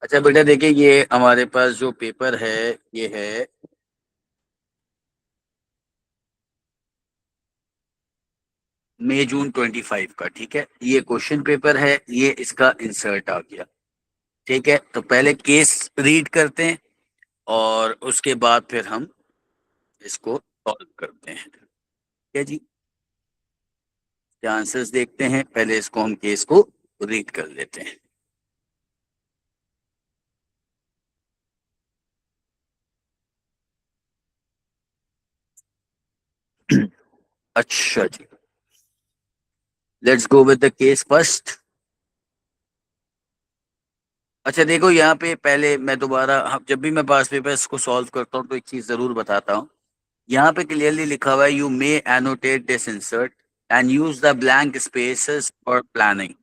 अच्छा बेटा देखिए, ये हमारे पास जो पेपर है ये है मई जून 25 का। ठीक है, ये क्वेश्चन पेपर है, ये इसका इंसर्ट आ गया। ठीक है, तो पहले केस रीड करते हैं और उसके बाद फिर हम इसको सॉल्व करते हैं। ठीक है जी, आंसर्स देखते हैं, पहले इसको हम केस को रीड कर लेते हैं। अच्छा जी, let's go with the case first. अच्छा देखो, यहाँ पे पहले मैं दोबारा, हम जब भी मैं पास पेपर्स को सॉल्व करता हूँ तो एक चीज जरूर बताता हूँ। यहाँ पे क्लियरली लिखा हुआ है, you may annotate this insert and use the blank spaces for planning.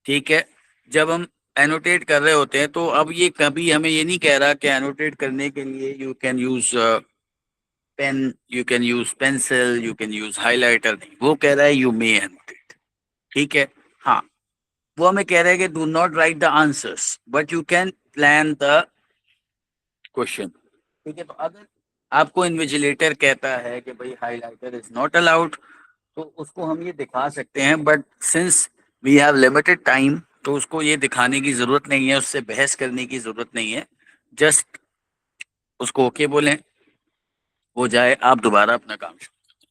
ठीक है, जब हम एनोटेट कर रहे होते हैं तो अब ये कभी हमें ये नहीं कह रहा कि एनोटेट करने के लिए you can use pen, you can use pencil, you can use highlighter, नहीं, वो कह रहा है यू मे एनोटेट। ठीक है। हाँ, वो हमें कह रहा है कि do not right the answers but you can plan the question. ठीक है, तो अगर आपको इन्विजिलेटर कहता है कि भाई हाइलाइटर इज नॉट अलाउड, तो उसको हम ये दिखा सकते हैं, but since we have limited time तो उसको ये दिखाने की जरूरत नहीं है, उससे बहस करने की जरूरत नहीं है। जस्ट उसको ओके बोलें, वो जाए, आप दोबारा अपना काम शुरू।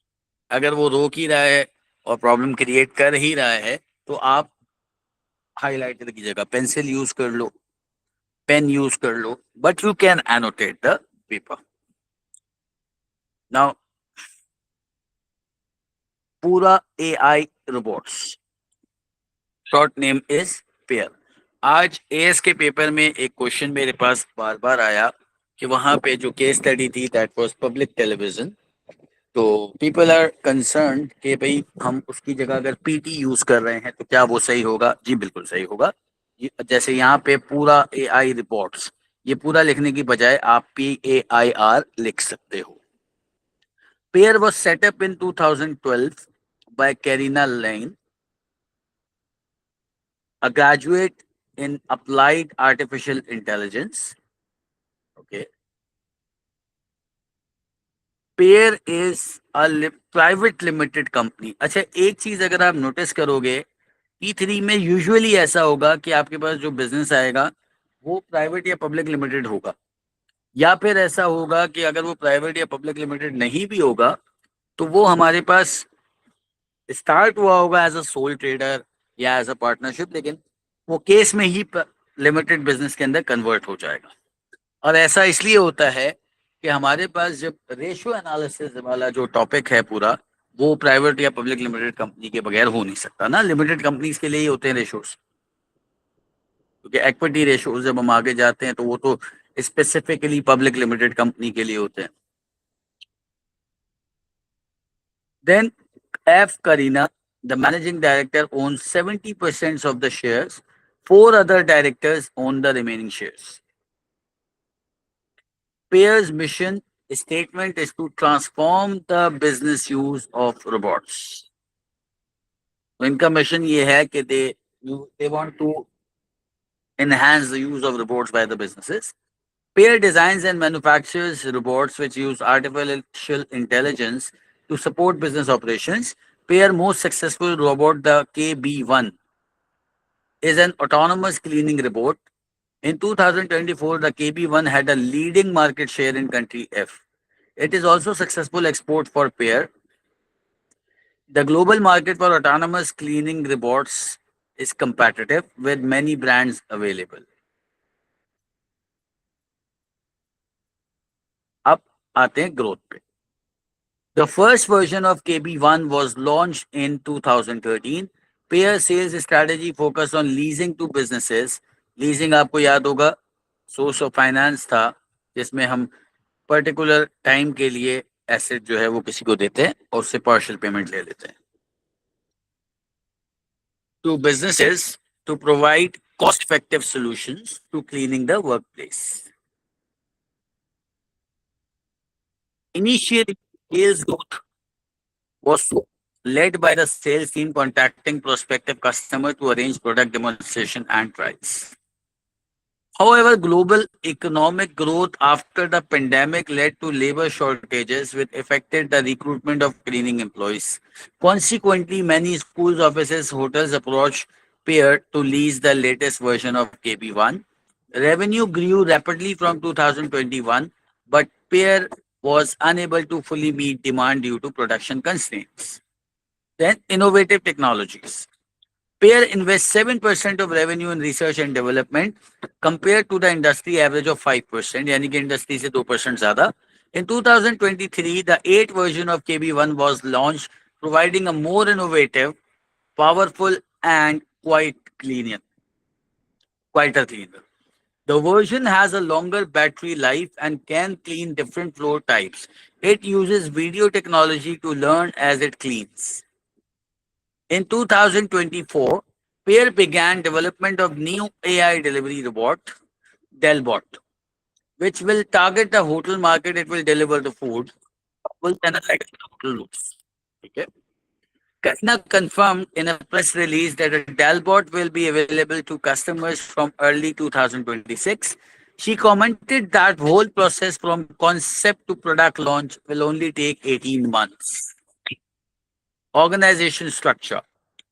अगर वो रोक ही रहा है और प्रॉब्लम क्रिएट कर ही रहा है तो आप हाइलाइटर की जगह पेंसिल यूज कर लो, पेन यूज कर लो, but you can annotate the paper. Now, पूरा AI robots, short name is pair. आज एएस के पेपर में एक क्वेश्चन मेरे पास बार बार आया कि वहां पे जो केस स्टडी थी दैट वाज पब्लिक टेलीविजन। तो पीपल आर कंसर्न कि भाई हम उसकी जगह अगर पीटी यूज कर रहे हैं तो क्या वो सही होगा? जी बिल्कुल सही होगा। जैसे यहाँ पे पूरा एआई रिपोर्ट्स, ये पूरा लिखने की बजाय आप PAIR लिख सकते हो। Pair was set up in 2012 by Karina Lane, a graduate in applied artificial intelligence. Okay. Pair is a private limited company. अच्छा, एक चीज अगर आप नोटिस करोगे, P3 में यूजुअली ऐसा होगा कि आपके पास जो बिजनेस आएगा वो प्राइवेट या पब्लिक लिमिटेड होगा, या फिर ऐसा होगा कि अगर वो प्राइवेट या पब्लिक लिमिटेड नहीं भी होगा तो वो हमारे पास स्टार्ट हुआ होगा एज अ सोल ट्रेडर या एज अ पार्टनरशिप, लेकिन वो केस में ही लिमिटेड बिजनेस के अंदर कन्वर्ट हो जाएगा। और ऐसा इसलिए होता है कि हमारे पास जब रेशियो एनालिसिस वाला जो टॉपिक है पूरा, वो प्राइवेट या पब्लिक लिमिटेड कंपनी के बगैर हो नहीं सकता ना। लिमिटेड कंपनीज के लिए ही होते हैं रेशियोज, क्योंकि इक्विटी रेशियोज जब हम आगे जाते हैं तो वो तो स्पेसिफिकली पब्लिक लिमिटेड कंपनी के लिए होते हैं। Then F. Karina, the managing director, owns 70% of the shares. Four other directors own the remaining shares. Pear's mission statement is to transform the business use of robots. तो इनका mission ये है कि they want to enhance the use of robots by the businesses. Pear designs and manufactures robots which use artificial intelligence to support business operations. Pear most successful robot, the KB1, is an autonomous cleaning robot. In 2024, the KB1 had a leading market share in country F. It is also successful export for Pear. The global market for autonomous cleaning robots is competitive with many brands available. अब आते हैं growth पे। The first version of KB1 was launched in 2013. Pair sales strategy focused on leasing to businesses. Leasing आपको याद होगा source of finance था, जिसमें हम पर्टिकुलर टाइम के लिए एसेट जो है वो किसी को देते हैं और उससे पार्शियल पेमेंट ले लेते हैं। To businesses to provide cost-effective solutions to cleaning the workplace. Initially, sales growth was led by the sales team contacting prospective customers to arrange product demonstration and trials. However, global economic growth after the pandemic led to labor shortages, which affected the recruitment of cleaning employees. Consequently, many schools, offices, hotels approached Peer to lease the latest version of KB1. Revenue grew rapidly from 2021, but Peer was unable to fully meet demand due to production constraints. Then, innovative technologies. Peer invests 7% of revenue in research and development compared to the industry average of 5%, यानी कि industry से 2% ज़्यादा. In 2023, the 8th version of KB1 was launched, providing a more innovative, powerful, and quieter cleaner. The version has a longer battery life and can clean different floor types. It uses video technology to learn as it cleans. In 2024, Pear began development of new AI delivery robot, Delbot, which will target the hotel market. It will deliver the food. Will analyze the hotel rooms. Okay. Karina confirmed in a press release that a Dalbot will be available to customers from early 2026. She commented that whole process from concept to product launch will only take 18 months. Organization structure.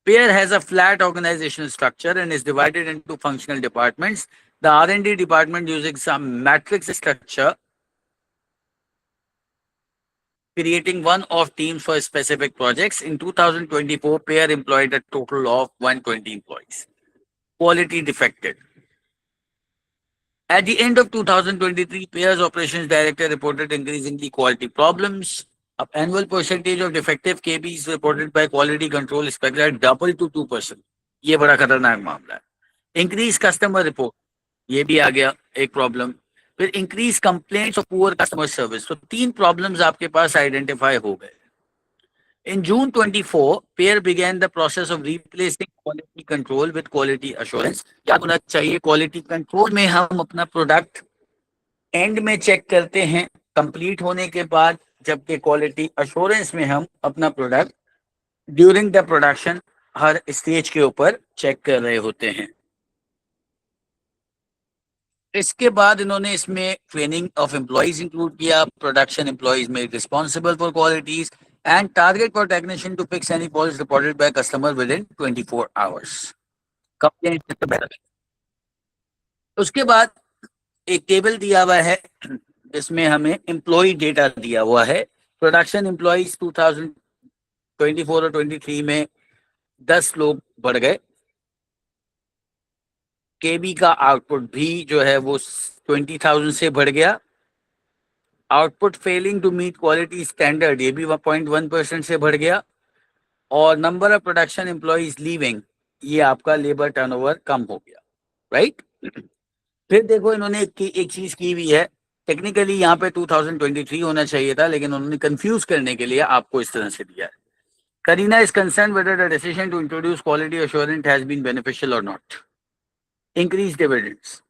Pear has a flat organizational structure and is divided into functional departments. The R&D department using some matrix structure, creating one-off teams for specific projects. In 2024, Pear employed a total of 120 employees. Quality defected. At the end of 2023, Pear's operations director reported increasingly quality problems. Annual percentage of defective KBs reported by quality control inspector doubled to 2%. ये बड़ा खतरनाक मामला है. Increased customer report. ये भी आ गया एक problem. फिर इंक्रीज कंप्लेंट्स और पुअर कस्टमर सर्विस. तो तीन प्रॉब्लम्स आपके पास आइडेंटिफाई हो गए. In June 24, Pear began the process of replacing quality control with quality assurance. याद होना चाहिए क्वालिटी कंट्रोल में हम अपना प्रोडक्ट एंड में चेक करते हैं कंप्लीट होने के बाद, जबकि क्वालिटी अश्योरेंस में हम अपना product during the production her stage के ऊपर चेक कर रहे होते हैं. इसके बाद इन्होंने इसमें ट्रेनिंग ऑफ एम्प्लॉइज इंक्लूड किया. प्रोडक्शन एम्प्लॉइज में responsible for qualities and target for technician to fix any faults reported by customer within 24 hours. Complaint. उसके बाद एक टेबल दिया हुआ है जिसमें हमें एम्प्लॉय डेटा दिया हुआ है. प्रोडक्शन एम्प्लॉइज 2024 और 23 में 10 लोग बढ़ गए. केबी का आउटपुट भी जो है वो 20,000 से बढ़ गया. Output failing to meet quality standard ये भी 1.1% से बढ़ गया. और number of production employees leaving, ये आपका लेबर टर्नओवर कम हो गया. राइट. फिर देखो इन्होंने एक चीज की हुई है. टेक्निकली यहाँ पे 2023 होना चाहिए था, लेकिन उन्होंने कंफ्यूज करने के लिए आपको इस तरह से दिया है. Karina is concerned whether the decision to introduce quality assurance has been beneficial or not. Increased dividends.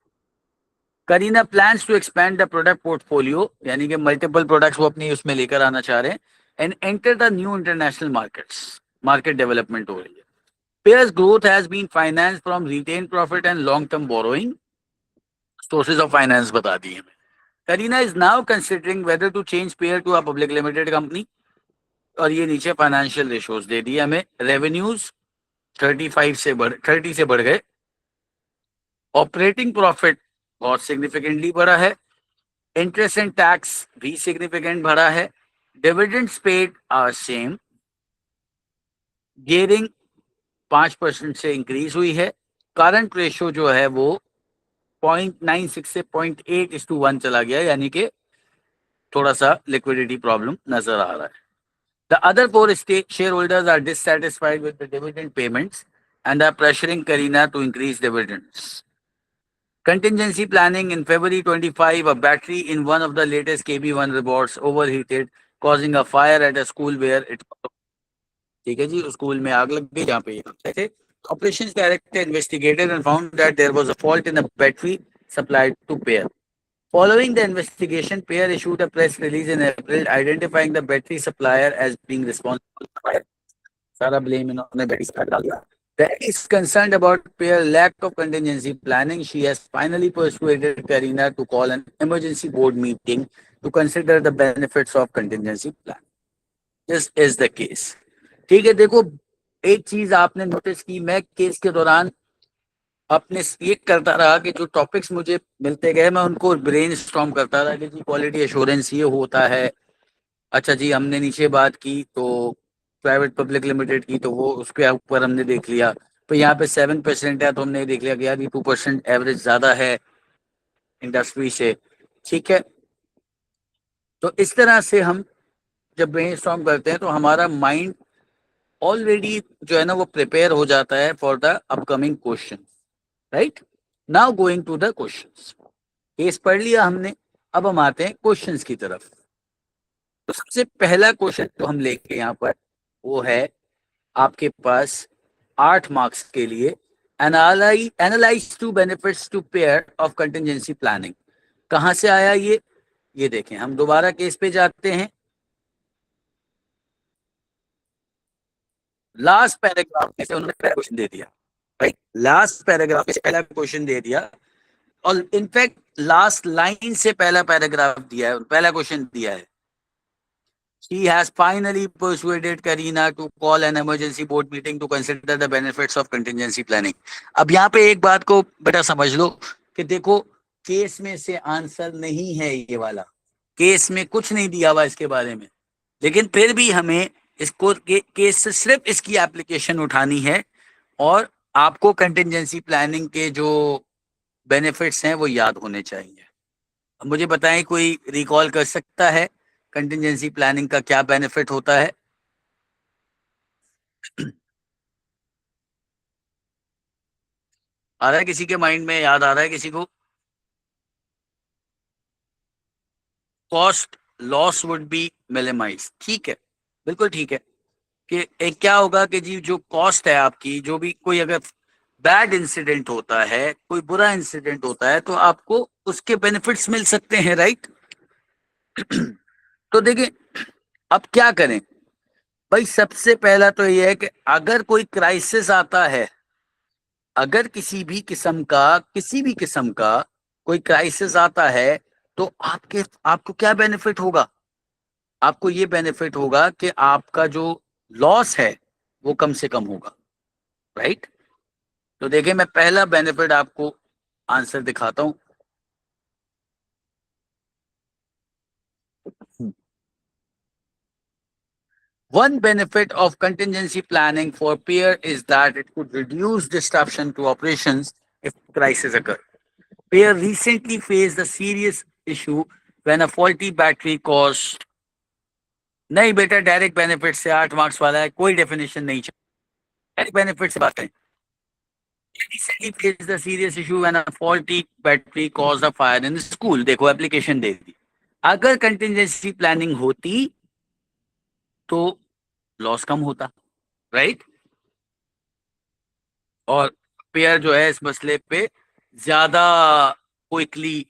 Karina plans to expand the product portfolio, यानी कि multiple products वो अपनी उसमें लेकर आना चाह रहे हैं, and enter the new international markets. Market development हो रही है. Pear's growth has been financed from retained profit and long-term borrowing. Sources of finance बता दिए हमें. Karina is now considering whether to change Pear to a public limited company. और ये नीचे financial ratios दे दिए हमें. रेवेन्यूज 30 से बढ़ गए. ऑपरेटिंग प्रॉफिट बहुत सिग्निफिकेंटली बढ़ा है. इंटरेस्ट एंड टैक्स भी सिग्निफिकेंट बढ़ा है. Dividends paid are same. Gearing 5% से इंक्रीज हुई है. करंट रेशियो जो है वो 0.96 से 0.8:1 चला गया, यानी कि थोड़ा सा लिक्विडिटी प्रॉब्लम नजर आ रहा है. The other four shareholders are dissatisfied with the dividend payments and are pressuring Karina to increase dividends. Contingency planning. In February 25, a battery in one of the latest KB1 robots overheated, causing a fire at a school where it. ठीक है जी, school में आग लग गई जहाँ पे ये थे. Operations director investigated and found that there was a fault in the battery supplied to Pear. Following the investigation, Pear issued a press release in April identifying the battery supplier as being responsible. सारा blame इन्होंने battery supplier डाल दिया. That is concerned about Pear's lack of contingency planning. She has finally persuaded Karina to call an emergency board meeting to consider the benefits of contingency plan. This is the case. ठीक है, देखो एक चीज आपने notice की, मैं case के दौरान अपने ये करता रहा कि जो टॉपिक्स मुझे मिलते गए मैं उनको ब्रेन स्टॉर्म करता रहा कि जी क्वालिटी एश्योरेंस ये होता है। अच्छा जी, हमने नीचे बात की तो प्राइवेट पब्लिक लिमिटेड की, तो वो उसके ऊपर हमने देख लिया। तो यहाँ पे 7% है तो हमने देख लिया कि यार ये 2% एवरेज ज्यादा है इंडस्ट्री से। ठीक है, तो इस तरह से हम जब ब्रेनस्टॉर्म करते हैं तो हमारा माइंड ऑलरेडी जो है ना वो प्रिपेयर हो जाता है for the upcoming question. Right, now going to the questions. Case पढ़ लिया हमने, अब हम आते हैं क्वेश्चंस की तरफ। तो सबसे पहला क्वेश्चन जो हम लेके यहाँ पर वो है आपके पास 8 मार्क्स के लिए, analyse two benefits to pair of contingency planning. कहां से आया ये देखें, हम दोबारा केस पे जाते हैं। लास्ट पैराग्राफ में से उन्होंने पहला क्वेश्चन दे दिया। राइट, लास्ट पैराग्राफ में से पहला क्वेश्चन दे दिया, और इनफैक्ट लास्ट लाइन से पहला पैराग्राफ दिया है, पहला क्वेश्चन दिया है। She has finally persuaded Karina to call an emergency board meeting to consider the benefits of contingency planning. अब यहाँ पे एक बात को बेटा समझ लो कि देखो केस में से आंसर नहीं है ये वाला, केस में कुछ नहीं दिया हुआ इसके बारे में, लेकिन फिर भी हमें इसको केस से सिर्फ इसकी एप्लीकेशन उठानी है और आपको कंटिजेंसी प्लानिंग के जो बेनिफिट्स हैं वो याद होने चाहिए। अब मुझे बताएं, कोई रिकॉल कर सकता है कंटिजेंसी प्लानिंग का क्या बेनिफिट होता है? आ रहा है किसी के माइंड में, याद आ रहा है किसी को? Cost loss would be minimise. ठीक है, बिल्कुल ठीक है। कि एक क्या होगा कि जी जो कॉस्ट है आपकी, जो भी कोई अगर बैड इंसिडेंट होता है, कोई बुरा इंसिडेंट होता है, तो आपको उसके बेनिफिट्स मिल सकते हैं। राइट। तो देखिए अब क्या करें भाई, सबसे पहला तो ये है कि अगर कोई क्राइसिस आता है, अगर किसी भी किस्म का कोई क्राइसिस आता है, तो आपको क्या बेनिफिट होगा? आपको ये बेनिफिट होगा कि आपका जो लॉस है वो कम से कम होगा। राइट। तो देखिए मैं पहला बेनिफिट आपको आंसर दिखाता हूं। One benefit of contingency planning for peer is that it could reduce disruption to operations if crisis occur. Peer recently faced a serious issue when a faulty battery caused, नहीं बेटा direct benefit से 8 marks वाला है, कोई definition नहीं चाहिए, direct benefit से बात करें। Recently faced a serious issue when a faulty battery caused a fire in school। देखो एप्लीकेशन दे दी। अगर कंटिजेंसी प्लानिंग होती तो लॉस कम होता। राइट। और पेयर जो है इस मसले पे ज्यादा क्विकली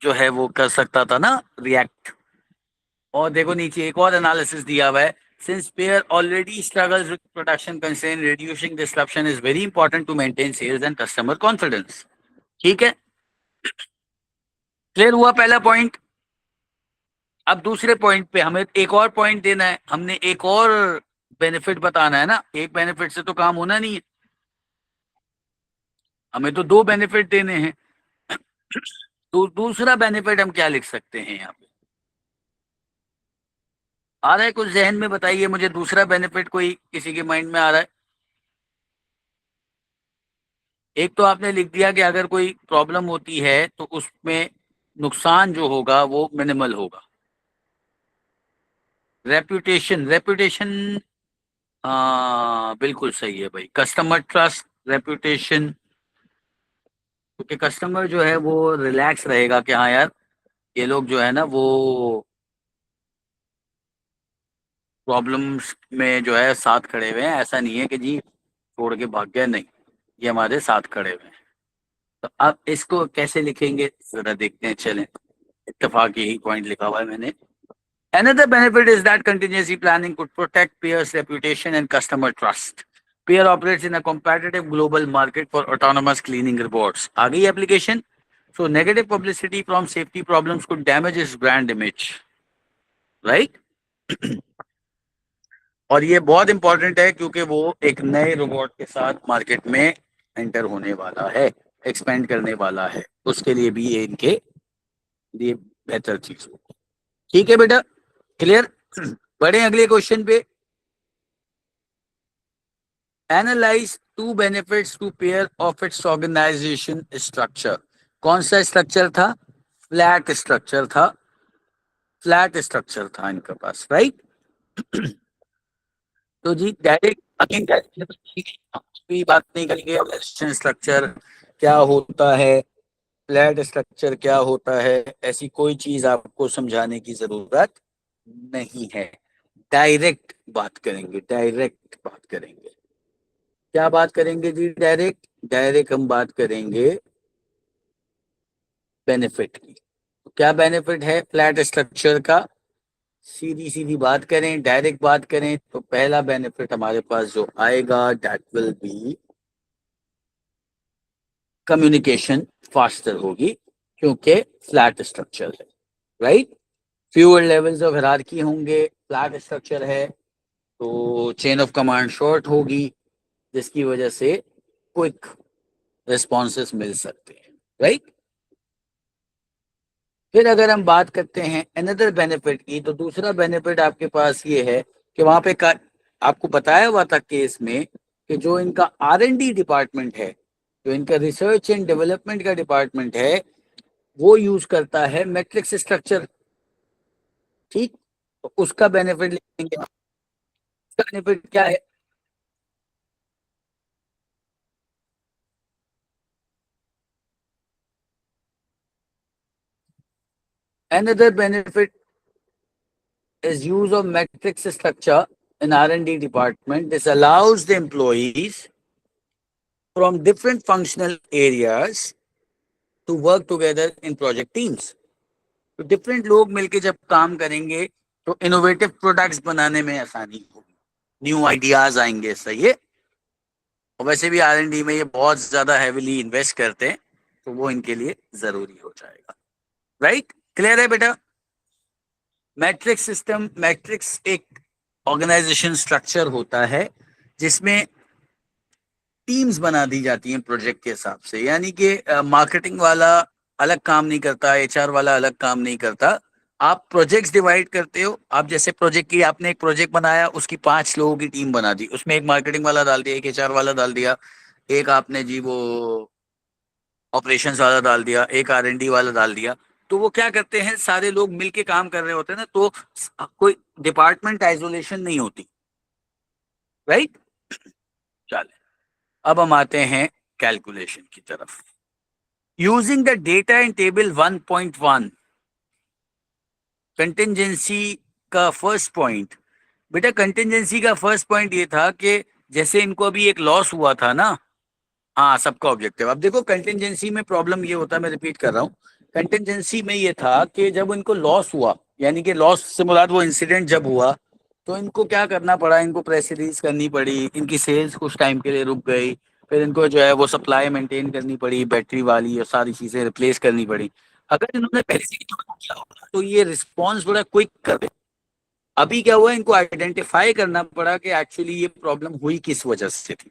जो है वो कर सकता था ना रिएक्ट। और देखो नीचे एक और एनालिसिस दिया हुआ है, since Pear already struggles with production concern, reducing disruption is very important to maintain sales and customer confidence. ठीक है, क्लियर हुआ पहला पॉइंट। अब दूसरे पॉइंट पे हमें एक और पॉइंट देना है, हमने एक और बेनिफिट बताना है ना, एक बेनिफिट से तो काम होना नहीं है, हमें तो दो बेनिफिट देने हैं। तो दूसरा बेनिफिट हम क्या लिख सकते हैं यहाँ पे? आ रहा है कुछ जहन में? बताइए मुझे दूसरा बेनिफिट कोई किसी के माइंड में आ रहा है? एक तो आपने लिख दिया कि अगर कोई प्रॉब्लम होती है तो उसमें नुकसान जो होगा वो मिनिमल होगा। रेपुटेशन, रेपुटेशन बिल्कुल सही है भाई। कस्टमर ट्रस्ट, रेपुटेशन, क्योंकि कस्टमर जो है वो रिलैक्स रहेगा कि हाँ यार ये लोग जो है ना वो प्रॉब्लम्स में जो है साथ खड़े हुए हैं, ऐसा नहीं है कि जी छोड़ के भाग गया, नहीं, ये हमारे साथ खड़े हुए हैं। तो अब इसको कैसे लिखेंगे जरा देखते हैं, चलें। इत्तेफाक यही पॉइंट लिखा हुआ है मैंने। Another benefit is that contingency planning could protect peers' reputation and customer trust. Pair operates in a competitive global market for autonomous cleaning robots. आ गई application. So negative publicity from safety problems could damage its brand image, right. और ये बहुत important है क्योंकि वो एक नए रोबोट के साथ मार्केट में एंटर होने वाला है, एक्सपेंड करने वाला है, उसके लिए भी ये इनके लिए बेहतर चीज होगी। ठीक है बेटा, क्लियर। बढ़े अगले क्वेश्चन पे। Analyse two benefits to pair of its organisation structure. कौन सा स्ट्रक्चर था? फ्लैट स्ट्रक्चर था, फ्लैट स्ट्रक्चर था इनके पास, राइट। तो जी डायरेक्ट अगेन भी बात नहीं करेंगे, स्ट्रक्चर क्या होता है, फ्लैट स्ट्रक्चर क्या होता है, ऐसी कोई चीज आपको समझाने की जरूरत नहीं है। डायरेक्ट बात करेंगे, डायरेक्ट बात करेंगे। क्या बात करेंगे जी? डायरेक्ट, डायरेक्ट हम बात करेंगे बेनिफिट की। तो क्या बेनिफिट है फ्लैट स्ट्रक्चर का? सीधी सीधी बात करें, डायरेक्ट बात करें, तो पहला बेनिफिट हमारे पास जो आएगा that will be communication faster होगी, क्योंकि फ्लैट स्ट्रक्चर है, right. Fewer levels of hierarchy होंगे, फ्लैट स्ट्रक्चर है, तो चेन ऑफ कमांड शॉर्ट होगी, जिसकी वजह से क्विक रिस्पॉन्सेस मिल सकते हैं, राइट। फिर अगर हम बात करते हैं अनदर बेनिफिट की, तो दूसरा बेनिफिट आपके पास ये है कि वहां पे आपको बताया हुआ था केस में कि जो इनका R&D डिपार्टमेंट है, जो इनका रिसर्च एंड डेवलपमेंट का डिपार्टमेंट है, वो यूज करता है मैट्रिक्स स्ट्रक्चर, ठीक। तो उसका बेनिफिट लेंगे। उसका बेनिफिट क्या है? Another benefit is use of matrix structure in R&D department. This allows the employees from different functional areas to work together in project teams. तो डिफरेंट लोग मिलके जब काम करेंगे तो इनोवेटिव प्रोडक्ट्स बनाने में आसानी होगी, न्यू आइडियाज आएंगे, सही है। और वैसे भी R&D में ये बहुत ज्यादा हैविली इन्वेस्ट करते हैं, तो वो इनके लिए जरूरी हो जाएगा, राइट। क्लियर है बेटा? मैट्रिक्स सिस्टम, मैट्रिक्स एक ऑर्गेनाइजेशन स्ट्रक्चर होता है जिसमें टीम्स बना दी जाती हैं प्रोजेक्ट के हिसाब से, यानी कि मार्केटिंग वाला अलग काम नहीं करता, HR वाला अलग काम नहीं करता। आप प्रोजेक्ट्स डिवाइड करते हो। आप जैसे प्रोजेक्ट की, आपने एक प्रोजेक्ट बनाया, उसकी 5 लोगों की टीम बना दी, उसमें एक मार्केटिंग वाला डाल दिया, एक HR वाला डाल दिया, एक आपने जी वो ऑपरेशंस वाला डाल दिया, एक R&D वाला डाल दिया। तो वो क्या करते हैं, सारे लोग मिलके काम कर रहे होते हैं ना, तो कोई डिपार्टमेंट आइसोलेशन नहीं होती, राइट। चले, अब हम आते हैं कैलकुलेशन की तरफ। Using the data in table 1.1, contingency का फर्स्ट पॉइंट। बेटा कंटिंजेंसी का फर्स्ट पॉइंट ये था कि जैसे इनको अभी एक लॉस हुआ था ना, हाँ सबका ऑब्जेक्टिव। अब देखो कंटिंजेंसी में प्रॉब्लम ये होता है, मैं रिपीट कर रहा हूँ, कंटिंजेंसी में ये था कि जब इनको लॉस हुआ, यानी कि लॉस से मुराद वो इंसिडेंट जब हुआ, तो इनको क्या करना पड़ा, इनको प्रेस रिलीज करनी पड़ी, इनकी सेल्स कुछ टाइम के लिए रुक गई, फिर इनको जो है वो सप्लाई मेंटेन करनी पड़ी, बैटरी वाली और सारी चीजें रिप्लेस करनी पड़ी। अगर इन्होंने पहले से ही किया होता, तो ये रिस्पॉन्स बड़ा क्विक कर दे। अभी क्या हुआ, इनको आइडेंटिफाई करना पड़ा कि एक्चुअली ये प्रॉब्लम हुई किस वजह से थी,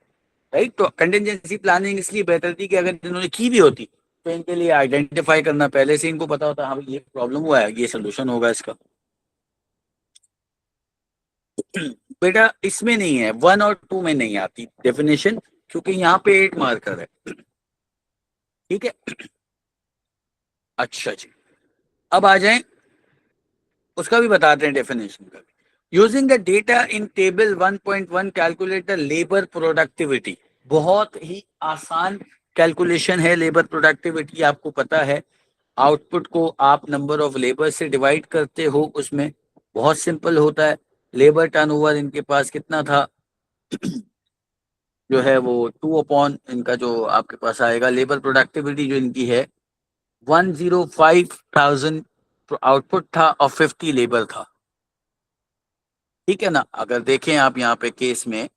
राइट। तो कंटिजेंसी प्लानिंग इसलिए बेहतर थी कि अगर इन्होंने की भी होती, तो इनके लिए आइडेंटिफाई करना, पहले से इनको पता होता, हाँ ये प्रॉब्लम हुआ है, ये सोल्यूशन होगा इसका। बेटा इसमें नहीं है, 1 और 2 में नहीं आती डेफिनेशन, क्योंकि यहाँ पे 8 मार्कर है, ठीक है। अच्छा जी, अब आ जाएं, उसका भी बताते हैं डेफिनेशन का भी। Using the data in table 1.1 calculate the labour productivity. बहुत ही आसान कैलकुलेशन है लेबर प्रोडक्टिविटी, आपको पता है। आउटपुट को आप नंबर ऑफ लेबर से डिवाइड करते हो, उसमें बहुत सिंपल होता है। लेबर टर्नओवर इनके पास कितना था, जो है वो 2 अपॉन इनका जो आपके पास आएगा, लेबर प्रोडक्टिविटी जो इनकी है 105,000 आउटपुट था और 50 लेबर था, ठीक है ना। अगर देखें आप यहाँ पे केस में,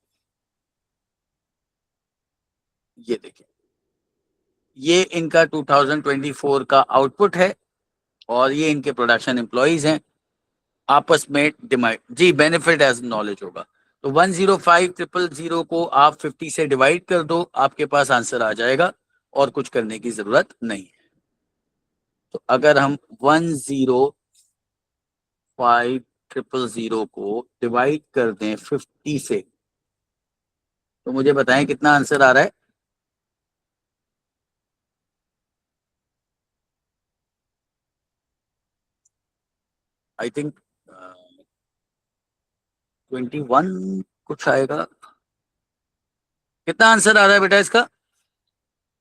ये देखिए, ये इनका 2024 का आउटपुट है और ये इनके प्रोडक्शन एम्प्लॉइज हैं। आपस में डिवाइड, जी बेनिफिट एज नॉलेज होगा। तो 105,000 को आप 50 से डिवाइड कर दो, आपके पास आंसर आ जाएगा और कुछ करने की जरूरत नहीं है। तो अगर हम 105,000 को डिवाइड कर दें 50 से, तो मुझे बताएं कितना आंसर आ रहा है। आई थिंक 21 कुछ आएगा। कितना आंसर आ रहा है बेटा इसका?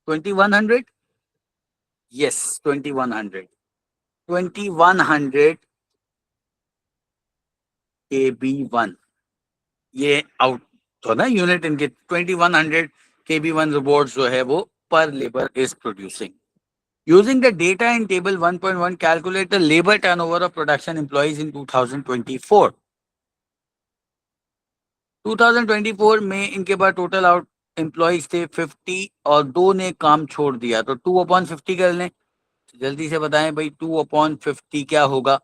2100। यस, 2100। 2100 KB1, ये आउट तो ना यूनिट इनके 2100 KB1 रोबोट्स जो है वो per labour is producing. Using the data in table 1.1 calculate the labour turnover of production employees in 2024। 2024 में इनके पास टोटल आउट एम्प्लॉइज थे 50 और दो ने काम छोड़ दिया, तो 2/50 कर लें। जल्दी से बताएं भाई, 2/50 क्या होगा?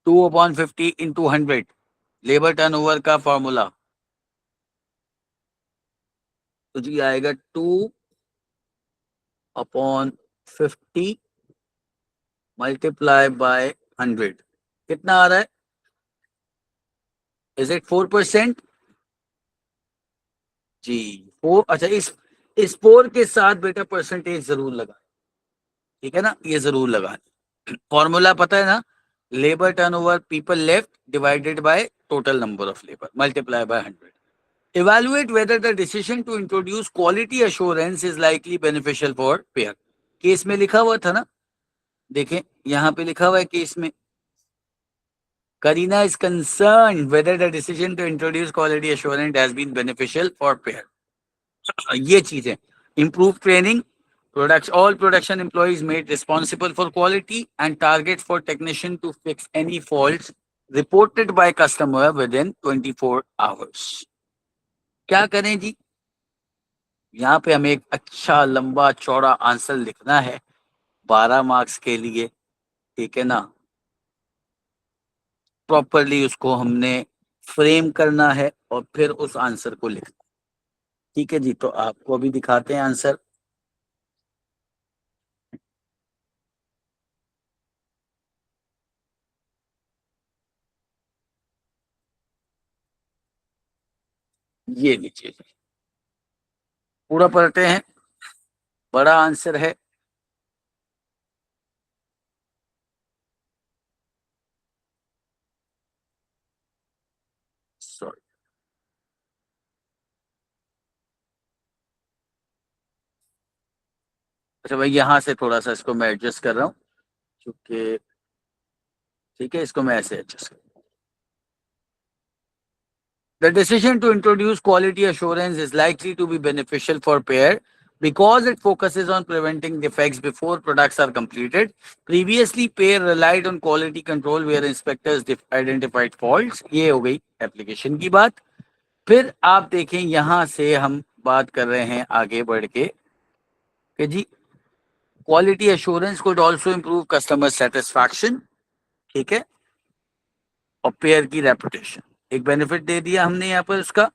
2/50 इंटू 100 लेबर टर्नओवर का फॉर्मूला, तो जी आएगा 2/50 मल्टीप्लाई बाय 100। कितना आ रहा है? Is it 4%? जी, फोर। अच्छा, इस 4 के साथ बेटा परसेंटेज जरूर लगा, ठीक है ना, ये जरूर लगा। फॉर्मूला पता है ना, labour turnover people left divided by total number of labour multiply by 100। Evaluate whether the decision to introduce quality assurance is likely beneficial for payer। Case में लिखा हुआ था ना, देखें यहां पे लिखा हुआ है केस में, Karina is concerned whether the decision to introduce quality assurance has been beneficial for payer। ये चीज है, improve training, products, all production employees made responsible for quality and target for technician to fix any faults reported by customer within 24 hours। क्या करें जी? यहाँ पे हमें एक अच्छा लंबा चौड़ा आंसर लिखना है 12 मार्क्स के लिए, ठीक है ना। प्रॉपरली उसको हमने फ्रेम करना है और फिर उस आंसर को लिखना। ठीक है जी, तो आपको अभी दिखाते हैं आंसर। ये लीजिए, पूरा पढ़ते हैं, बड़ा आंसर है। सॉरी, अच्छा भाई, यहाँ से थोड़ा सा इसको मैं एडजस्ट कर रहा हूँ क्योंकि, ठीक है, इसको मैं ऐसे एडजस्ट कर। The decision to introduce quality assurance is likely to be beneficial for payer because it focuses on preventing defects before products are completed. Previously, payer relied on quality control where inspectors identified faults। ये हो गई application की बात। फिर आप देखें यहां से हम बात कर रहे हैं आगे बढ़ के कि जी quality assurance could also improve customer satisfaction, ठीक है, और पेयर की रेपुटेशन। एक बेनिफिट दे दिया हमने यहाँ पर उसका।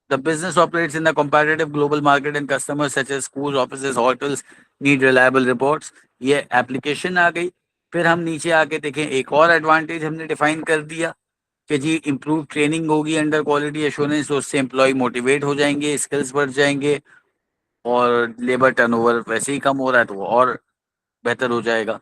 The business operates in a competitive global market and customers such as schools, offices, hotels need reliable reports। ये एप्लीकेशन आ गई। फिर हम नीचे आके देखें, एक और एडवांटेज हमने डिफाइन कर दिया कि जी इम्प्रूव ट्रेनिंग होगी अंडर क्वालिटी एश्योरेंस, तो उससे एम्प्लॉय मोटिवेट हो जाएंगे, स्किल्स बढ़ जाएंगे और लेबर टर्नओवर वैसे ही कम हो रहा है तो वो और बेहतर हो जाएगा।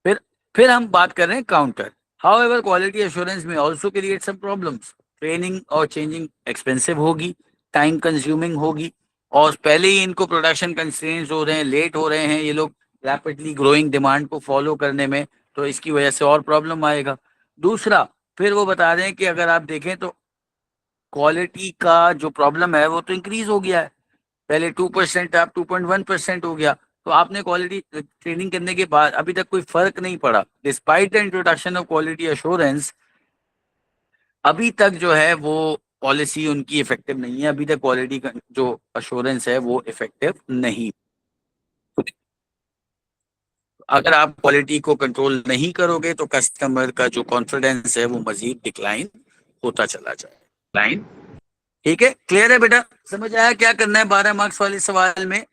फिर फिर हम बात कर रहे हैं काउंटर। हाउएवर क्वालिटी एश्योरेंस में also create some problems. Training और चेंजिंग एक्सपेंसिव होगी, टाइम कंज्यूमिंग होगी, और पहले ही इनको प्रोडक्शन कंस्ट्रेंट्स हो रहे हैं, लेट हो रहे हैं ये लोग रैपिडली ग्रोइंग डिमांड को फॉलो करने में, तो इसकी वजह से और प्रॉब्लम आएगा। दूसरा, फिर वो बता रहे हैं कि अगर आप देखें तो क्वालिटी का जो प्रॉब्लम है वो तो इंक्रीज हो गया है, पहले 2% अब 2.1% हो गया, तो आपने क्वालिटी ट्रेनिंग करने के बाद अभी तक कोई फर्क नहीं पड़ा, despite the introduction of quality assurance, अभी तक जो है वो पॉलिसी उनकी इफेक्टिव नहीं है, अभी तक क्वालिटी का जो अश्योरेंस है वो इफेक्टिव नहीं। अगर आप क्वालिटी को कंट्रोल नहीं करोगे तो कस्टमर का जो कॉन्फिडेंस है वो मजीद डिक्लाइन होता चला जाए। लाइन ठीक है, क्लियर है बेटा, समझ आया क्या करना है 12 मार्क्स वाले सवाल में?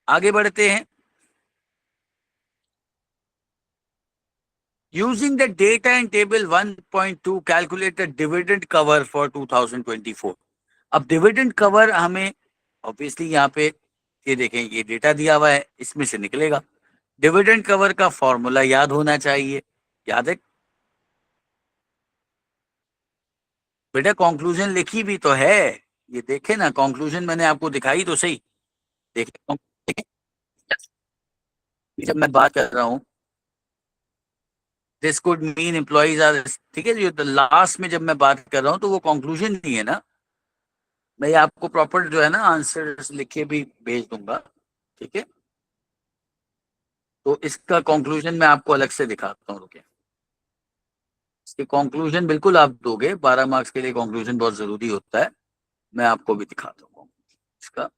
आगे बढ़ते हैं। Using the data in table 1.2 calculate the dividend cover for 2024। अब डिविडेंड कवर हमें ऑब्वियसली यहाँ पे ये देखें, ये डेटा दिया हुआ है, इसमें से निकलेगा। डिविडेंड कवर का फॉर्मूला याद होना चाहिए, याद है बेटा? कंक्लूजन लिखी भी तो है, ये देखे ना, कंक्लूजन मैंने आपको दिखाई तो सही, देखे जब मैं बात कर रहा हूँ this could mean employees are, ठीक है, जो लास्ट में जब मैं बात कर रहा हूँ तो वो कंक्लूजन नहीं है ना। मैं आपको प्रॉपर जो है ना आंसर लिखे भी भेज दूंगा, ठीक है? तो इसका कंक्लूजन मैं आपको अलग से दिखाता हूँ, रुके। इसके कंक्लूजन बिल्कुल आप दोगे, 12 मार्क्स के लिए कंक्लूजन बहुत जरूरी होता है, मैं आपको भी दिखाता हूँ इसका।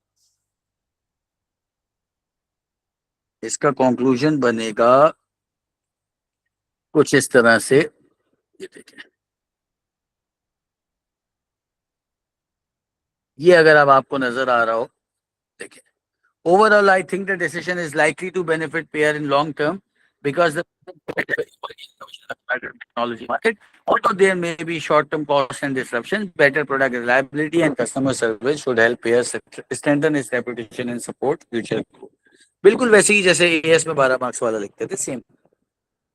इसका कंक्लूजन बनेगा कुछ इस तरह से, ये देखिए, ये अगर अब आपको नजर आ रहा हो, देखिए, overall I think the decision is likely to benefit payer in long term because the technology market, although there may be short term costs and disruptions, better product reliability and customer service should help payers strengthen its reputation and support future growth। बिल्कुल वैसे ही जैसे as में 12 marks वाला लिखते थे, same,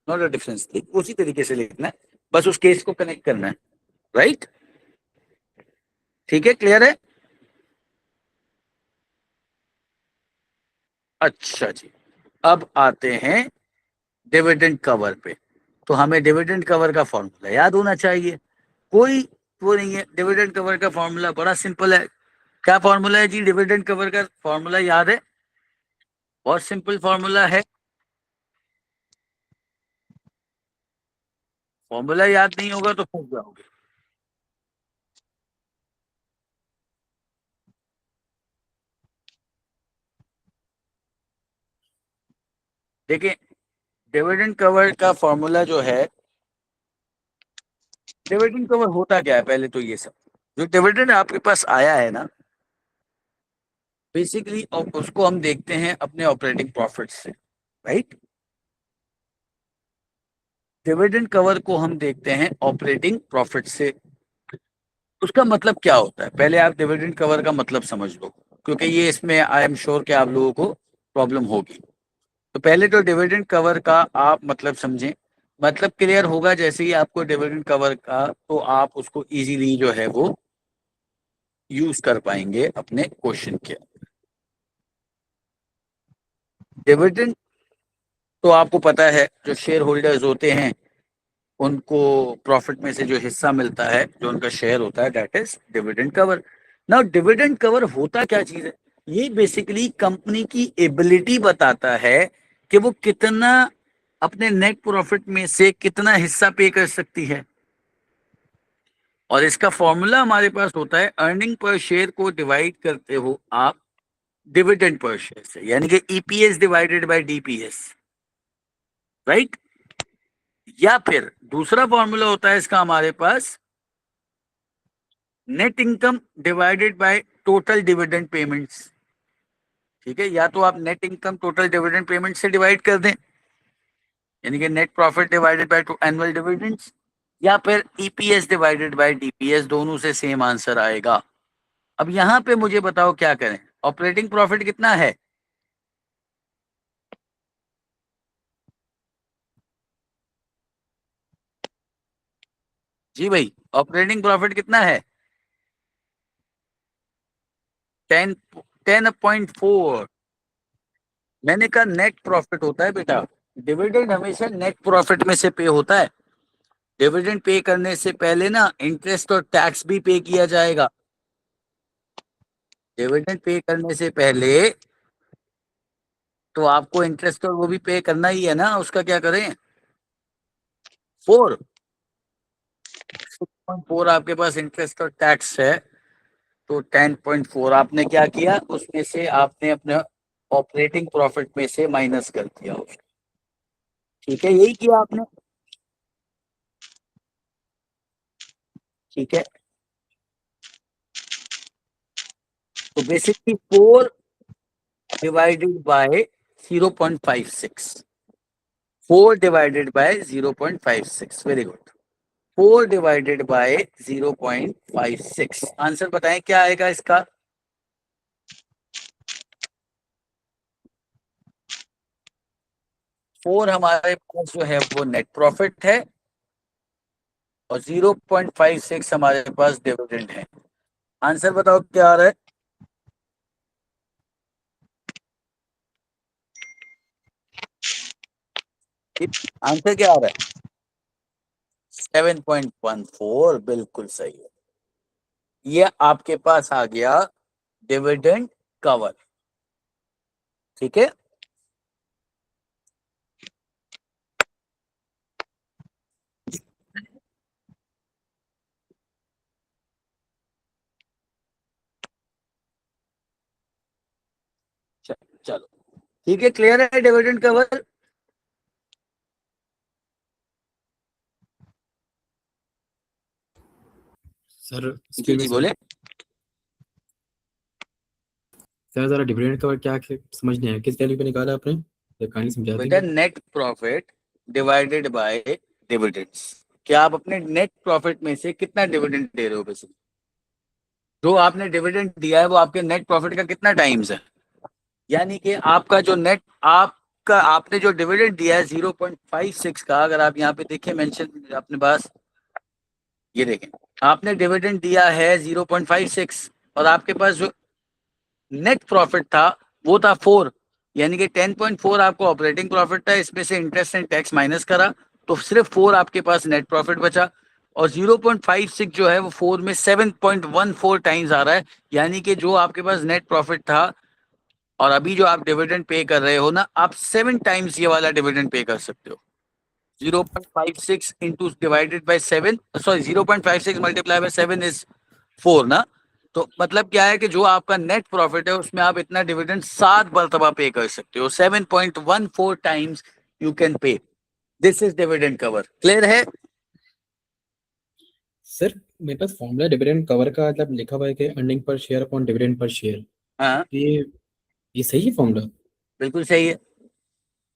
not a difference थी, उसी तरीके से लिखना है, बस उस केस को कनेक्ट करना है, राइट? ठीक है, क्लियर है? अच्छा जी, अब आते हैं डिविडेंड कवर पे। तो हमें डिविडेंड कवर का फॉर्मूला याद होना चाहिए, कोई वो नहीं है। डिविडेंड कवर का फॉर्मूला बड़ा सिंपल है। क्या फॉर्मूला है जी डिविडेंड कवर का? फॉर्मूला याद है? बहुत सिंपल फॉर्मूला है। फॉर्मूला याद नहीं होगा तो फंस जाओगे। देखिए, डिविडेंड कवर का फॉर्मूला जो है, डिविडेंड कवर होता क्या है पहले तो ये सब, जो डिविडेंड आपके पास आया है ना, बेसिकली उसको हम देखते हैं अपने ऑपरेटिंग प्रॉफिट से, राइट? डिविडेंड कवर को हम देखते हैं ऑपरेटिंग प्रॉफिट से। उसका मतलब क्या होता है, पहले आप डिविडेंड कवर का मतलब समझ लो, क्योंकि ये इसमें आई एम श्योर कि आप लोगों को प्रॉब्लम होगी। तो पहले तो डिविडेंड कवर का आप मतलब समझें, मतलब क्लियर होगा जैसे ही आपको डिविडेंड कवर का, तो आप उसको इजीली जो है वो यूज कर पाएंगे अपने क्वेश्चन के। डिविडेंड तो आपको पता है, जो शेयर होल्डर्स होते हैं उनको प्रॉफिट में से जो हिस्सा मिलता है, जो उनका शेयर होता है, that is dividend cover. Now dividend cover होता क्या चीज है? ये बेसिकली कंपनी की एबिलिटी बताता है कि वो कितना अपने नेट प्रॉफिट में से कितना हिस्सा पे कर सकती है। और इसका फॉर्मूला हमारे पास होता है, अर्निंग पर शेयर को डिवाइड करते हो आप डिविडेंड पर शेयर से, यानी कि EPS divided by DPS, right? या फिर दूसरा फॉर्मूला होता है इसका हमारे पास, net income divided by total dividend payments. ठीक है, या तो आप net income total dividend payment से डिवाइड कर दें, यानी कि net profit divided by annual dividends, या फिर ईपीएस डिवाइडेड बाय डीपीएस, दोनों से सेम आंसर आएगा। अब यहां पे मुझे बताओ क्या करें, ऑपरेटिंग प्रॉफिट कितना है? जी भाई, ऑपरेटिंग प्रॉफिट कितना है? 10.4। मैंने कहा नेट प्रॉफिट होता है बेटा, डिविडेंड हमेशा नेट प्रॉफिट में से पे होता है। डिविडेंड पे करने से पहले ना इंटरेस्ट और टैक्स भी पे किया जाएगा। डिविडेंड पे करने से पहले तो आपको इंटरेस्ट और वो भी पे करना ही है ना, उसका क्या करें? 4, 6.4 आपके पास इंटरेस्ट और टैक्स है, तो 10.4 आपने क्या किया, उसमें से आपने अपने ऑपरेटिंग प्रॉफिट में से माइनस कर दिया उसको। ठीक है, यही किया आपने। ठीक है, तो basically 4 divided by 0.56, 4 divided by 0.56, very good. 4 divided by 0.56, answer बताएं क्या आएगा इसका? 4 हमारे पास जो है वो नेट प्रॉफिट है, और 0.56 हमारे पास डिविडेंड है। आंसर बताओ क्या आ रहा है? आंसर क्या आ रहा है? 7.14, बिल्कुल सही है। ये आपके पास आ गया डिविडेंड कवर। ठीक है, चलो ठीक है, क्लियर है डिविडेंड कवर? सर जी एक्सक्यूज मी जी सर। बोले। सर ज़रा डिविडेंड का क्या समझ नहीं आया, किस वैल्यू पे निकाला आपने, तो काइंडली समझा बेटा देंगे। Net profit divided bye dividends. क्या आप अपने नेट प्रॉफिट में से कितना डिविडेंड दे रहे हो? बेसिकली जो आपने डिविडेंड दिया है वो आपके नेट प्रॉफिट का कितना टाइम्स है? यानी कि आपका जो नेट, आपका आपने जो डिविडेंड दिया है 0.56 का, अगर आप यहाँ पे देखें मेंशन अपने पास, ये देखें, आपने डिविडेंड दिया है 0.56, और आपके पास जो नेट प्रॉफिट था वो था 4, यानी कि 10.4 आपको ऑपरेटिंग प्रॉफिट था, इसमें से इंटरेस्ट एंड टैक्स माइनस करा, तो सिर्फ 4 आपके पास नेट प्रॉफिट बचा। और 0.56 जो है वो 4 में 7.14 टाइम्स आ रहा है, यानी कि जो आपके पास नेट प्रॉफिट था और अभी जो आप डिविडेंड पे कर रहे हो ना, आप 7 टाइम्स ये वाला डिविडेंड पे कर सकते हो। 0.56 into divided by 7, sorry 0.56 multiply by 7 is 4 ना। तो मतलब क्या है कि जो आपका नेट प्रॉफिट है उसमें आप इतना डिविडेंड 7 मरतबा पे कर सकते हो, 7.14 times you can pay. This is dividend cover, clear है? सर मेरे पास फॉर्मूला डिविडेंड कवर का मतलब लिखा हुआ है कि earning per share upon dividend per share. हाँ ये सही है फॉर्मूला? बिल्कुल सही है।